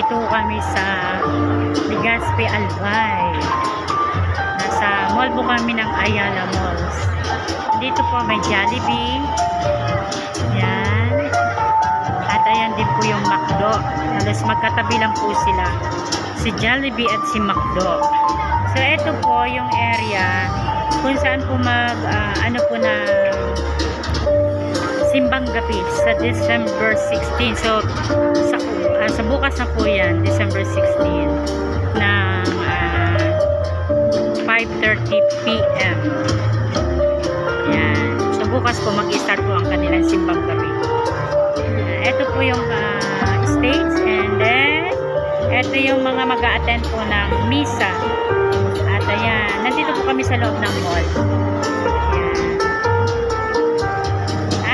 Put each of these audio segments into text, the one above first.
Nandito kami sa Legazpi, Albay. Nasa mall po kami ng Ayala Malls. Dito po may Jollibee. Yan. At ayan din po yung McDo. Halos magkatabi lang po sila. Si Jollibee at si McDo. So ito po yung area kung saan po ano po na simbang gabi sa December 16. So sa bukas na po yan, December 16 ng 5:30 PM. Yan. So bukas po mag-start po ang kanilang simbang gabi. Ito po yung stage, and then ito yung mga mag-a-attend po ng misa. At ayan, nandito po kami sa loob ng mall. Ayan.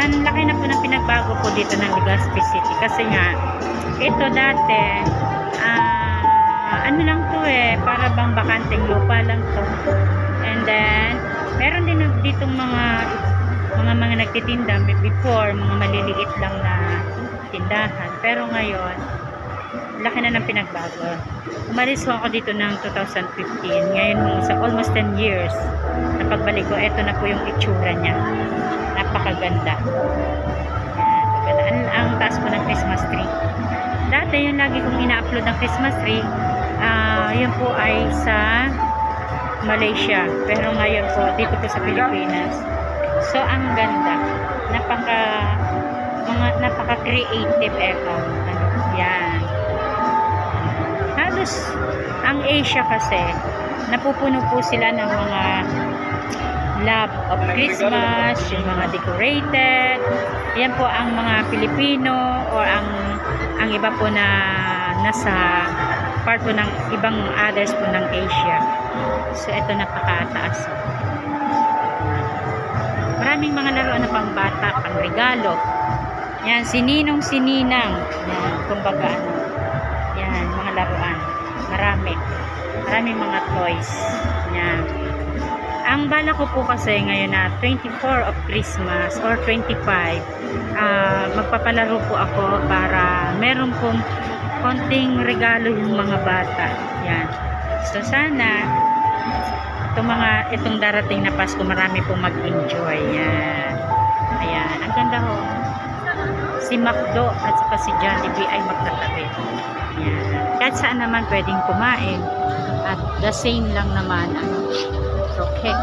Ang laki na po ng pinagbago po dito ng Legazpi City. Kasi nga, ito dati, ano lang to para bang bakanteng lupa lang to. And then, meron din ditong mga nagtitinda before, mga maliliit lang na tindahan. Pero ngayon, laki na ng pinagbago. Umalis ako dito ng 2015. Ngayon, sa almost 10 years, na pagbalik ko, eto na po yung itsura niya. Napakaganda. Ang taas po ng Christmas tree. Dati, yung lagi kong ina-upload ng Christmas tree, yun po ay sa Malaysia. Pero ngayon po, dito po sa Pilipinas. So, ang ganda. Napaka-creative eto. Yan. Halos, ang Asia kasi, napupuno po sila ng mga love of Christmas, yung mga decorated. Yan po ang mga Pilipino or ang iba po na nasa part po ng ibang others po ng Asia. So, ito napakataas. Maraming mga laruan na pang bata, pang regalo. Yan, sininong sininang. Yan, kumbaga ano. Yan, mga laruan. Marami. Maraming mga toys. Yan. Ang bala ko po kasi ngayon na 24 of Christmas or 25, magpapalaro po ako para meron pong konting regalo yung mga bata. Yan. So, sana itong darating na Pasko, marami pong mag-enjoy. Yan. Ayan. Ang ganda ho. Si McDo at saka si Jollibee ay magkatabi. Yan. Kahit saan naman pwedeng kumain. At the same lang naman. So, okay.